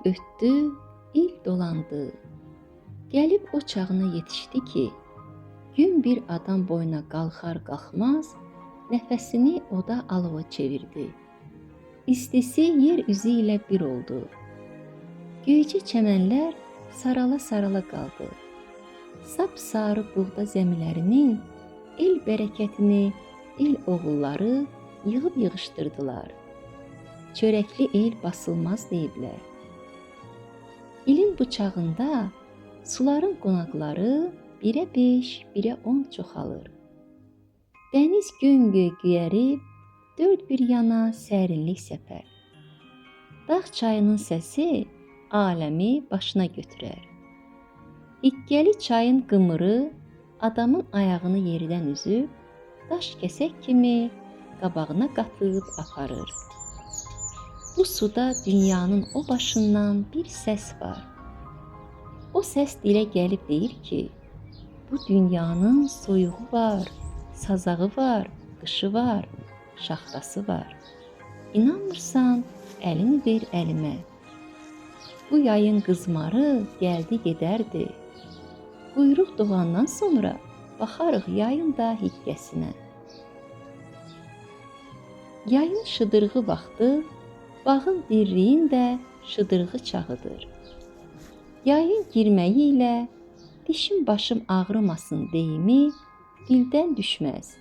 Ay ötdü, il dolandı. Gəlib o çağına yetişdi ki, gün bir adam boyuna qalxar qalxmaz, nəfəsini oda alova çevirdi. İstisi yer üzü ilə bir oldu. Göyçə çəmənlər sarala-sarala qaldı. Sap-sarı buğda zəmilərinin el bərəkətini el oğulları yığıb yığışdırdılar. Çörəkli el basılmaz deyiblər. İlin bu çağında suların qonaqları 1-ə 5, 1-ə 10 çoxalır. Dəniz göngöy göyərib, dörd bir yana sərinlik səpər. Dağ çayının səsi aləmi başına götürər. İkkəli çayın qımırı adamın ayağını yerdən üzüb, daş kəsək kimi qabağına qatıb aparır. Bu suda dünyanın o başından bir səs var. O səs dilə gəlib deyir ki, bu dünyanın soyuğu var, sazağı var, qışı var, şaxtası var. İnanmırsan, əlini ver əlimə. Bu yayın qızmarı gəldi gedərdi. Quyruq doğandan sonra baxarıq yayın da hikkəsinə. Yayın şıdırğı vaxtı, bağın dirliyin də şıdırğı çağıdır. Yayın girməyi ilə dişim başım ağrımasın deyimi dildən düşməz.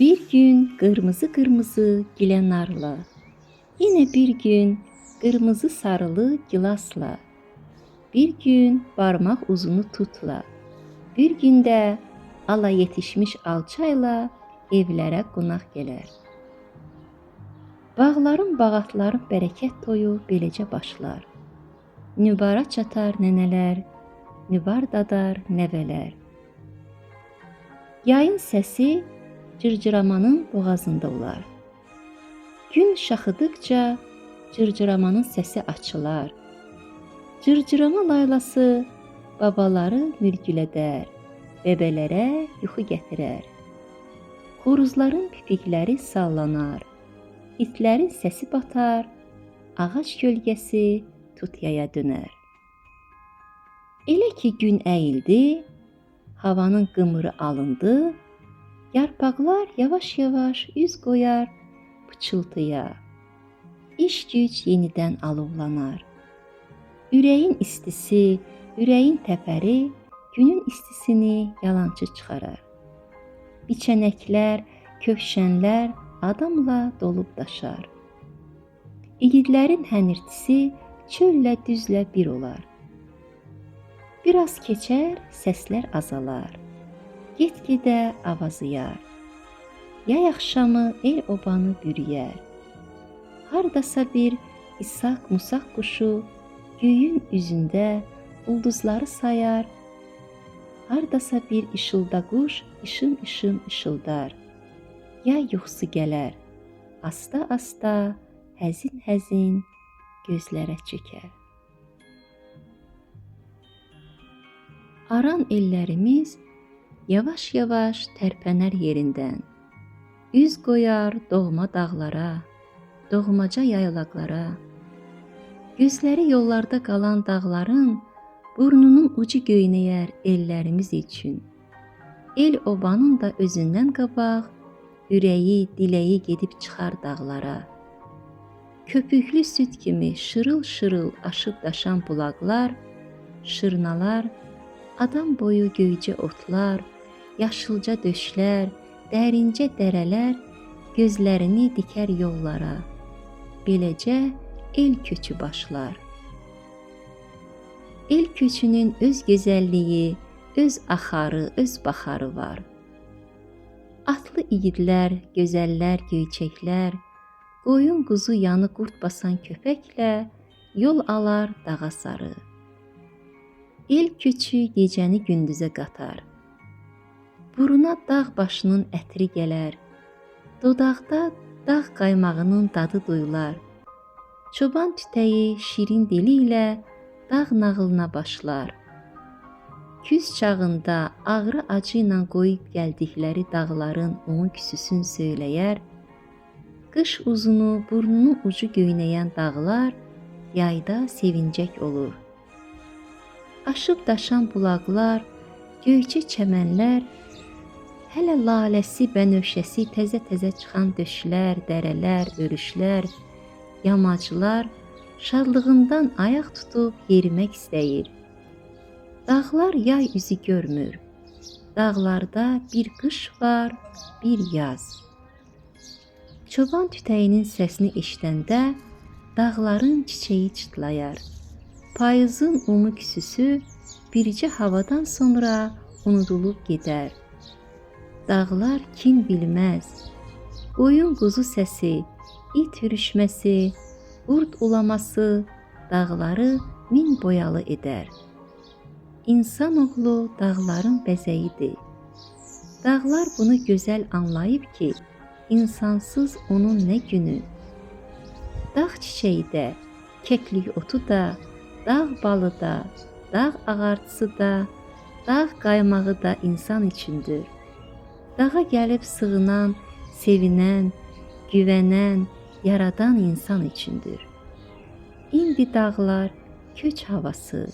Bir gün qırmızı-qırmızı gilenarla, yenə bir gün qırmızı sarılı gilasla, bir gün barmaq uzunu tutla, bir gün də ala yetişmiş alçayla evlərə qonaq gələr. Bağların, bağatların bərəkət toyu beləcə başlar. Nübara çatar nənələr, nübar dadar nəvələr. Yayın səsi cırcıramanın boğazında olar. Gün şaxıdıqca cırcıramanın səsi açılar. Cırcırama laylası babaları mürgülədər, bəbələrə yuxu gətirər. Xoruzların pipikləri sallanar, itlərin səsi batar, ağac kölgəsi tutyaya dönər. Elə ki gün əyildi, havanın qımırı alındı, yarpaqlar yavaş-yavaş üz qoyar pıçıltıya. İş-güc yenidən alovlanar. Ürəyin istisi, ürəyin təpəri günün istisini yalançı çıxarar. Biçənəklər, kövşənlər adamla dolub daşar. İgidlərin hənirtisi çöllə düzlə bir olar. Biraz keçər, səslər azalar. Get-gedə avazıyar. Yay axşamı el obanı bürüyər. Hardasa bir isaq-musaq quşu göyün üzündə ulduzları sayar. Hardasa bir işılda quş işım-işım işıldar. Yay yuxusu gələr, asta-asta, həzin-həzin gözlərə çökər. Aran ellərimiz yavaş-yavaş tərpənər yerindən. Üz qoyar doğma dağlara, doğmaca yaylaqlara. Gözləri yollarda qalan dağların burnunun ucu göynəyər ellərimiz üçün. El obanın da özündən qabaq, ürəyi, diləyi gedib çıxar dağlara. Köpüklü süd kimi şırıl-şırıl aşıb daşan bulaqlar, şırnalar, adam boyu göycə otlar, yaşılca döşlər, dərincə dərələr gözlərini dikər yollara. Beləcə el köçü başlar. El köçünün öz gözəlliyi, öz axarı, öz baxarı var. Atlı igidlər, gözəllər, göyçəklər, qoyun quzu yanı qurd basan köpəklə yol alar dağa sarı. El köçü gecəni gündüzə qatar. Buruna dağ başının ətri gələr. Dodaqda dağ qaymağının dadı duyular. Çoban tütəyi şirin dili ilə dağ nağılına başlar. Küz çağında ağrı acı ilə qoyub gəldikləri dağların onun küsüsün söyləyər. Qış uzunu burnunun ucu göynəyən dağlar yayda sevincək olur. Aşıb daşan bulaqlar, göyçə çəmənlər, hələ laləsi, bənövşəsi təzə-təzə çıxan döşlər, dərələr, örüşlər, yamaclar şadlığından ayaq tutub yerimək istəyir. Dağlar yay üzü görmür. Dağlarda bir qış var, bir yaz. Çoban tütəyinin səsini eşidəndə dağların çiçəyi çıtlayar. Payızın umu küsüsü bircə havadan sonra unudulub gedər. Dağlar kin bilməz. Qoyun quzu səsi, it hürüşməsi, qurd ulaması dağları min boyalı edər. İnsanoğlu dağların bəzəyidir. Dağlar bunu gözəl anlayıb ki, insansız onun nə günü. Dağ çiçəyi də, kəklik otu da, dağ balı da, dağ ağartısı da, dağ qaymağı da insan üçündür. Dağa gəlib sığınan, sevinən, güvənən, yaradan insan üçündür. İndi dağlar köç havası,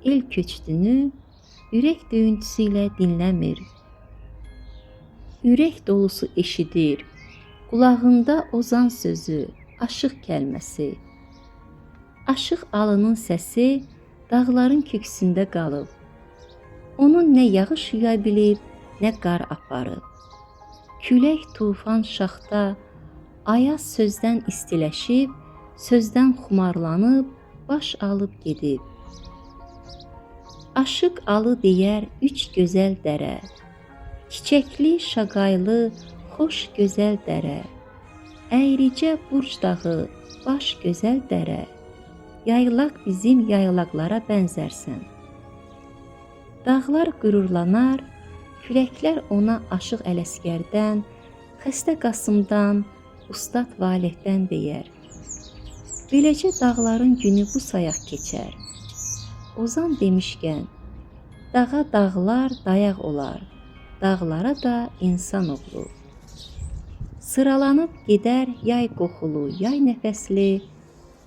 el köçdüyünü ürək döyüntüsü ilə dinləmir. Ürək dolusu eşidir, qulağında ozan sözü, aşıq kəlməsi. Aşıq alının səsi dağların köksündə qalıb. Onun nə yağış yuya bilir, nə qar aparıb. Külək, tufan, şaxta, ayaz sözdən istiləşib, sözdən xumarlanıb, baş alıb gedib. Aşıq alı deyər üç gözəl dərə, çiçəkli, şaqaylı, xoş gözəl dərə, əyricə burc dağı, baş gözəl dərə, yaylaq bizim yaylaqlara bənzərsən. Dağlar qürurlanar, küləklər ona aşıq Ələsgərdən, xəstə Qasımdan, ustad Valehdən deyər. Beləcə dağların günü bu sayaq keçər. Ozan demişkən, dağa dağlar dayaq olar, dağlara da insan oğlu. Sıralanıb gedər yay qoxulu, yay nəfəsli,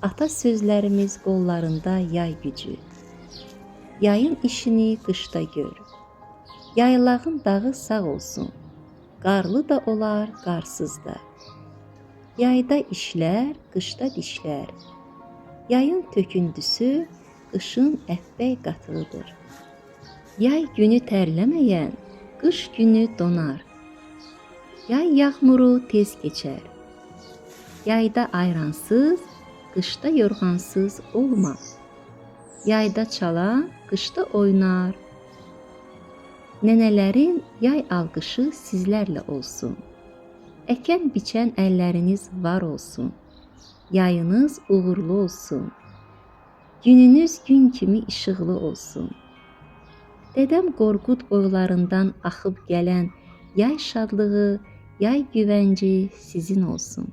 ata sözlərimiz qollarında yay gücü. Yayın işini qışda gör. Yaylağın dağı sağ olsun, qarlı da olar, qarsız da. Yayda işlər, qışda dişlər. Yayın töküntüsü, qışın əhbəy qatığıdır. Yay günü tərləməyən, qış günü donar. Yay yağmuru tez keçər. Yayda ayransız, qışda yorğansız olma. Yayda çalan, qışda oynar. Nənələrin yay alqışı sizlərlə olsun. Əkən biçən əlləriniz var olsun. Yayınız uğurlu olsun. Gününüz gün kimi işıqlı olsun. Dədəm Qorqud boylarından axıb gələn yay şadlığı, yay güvənci sizin olsun.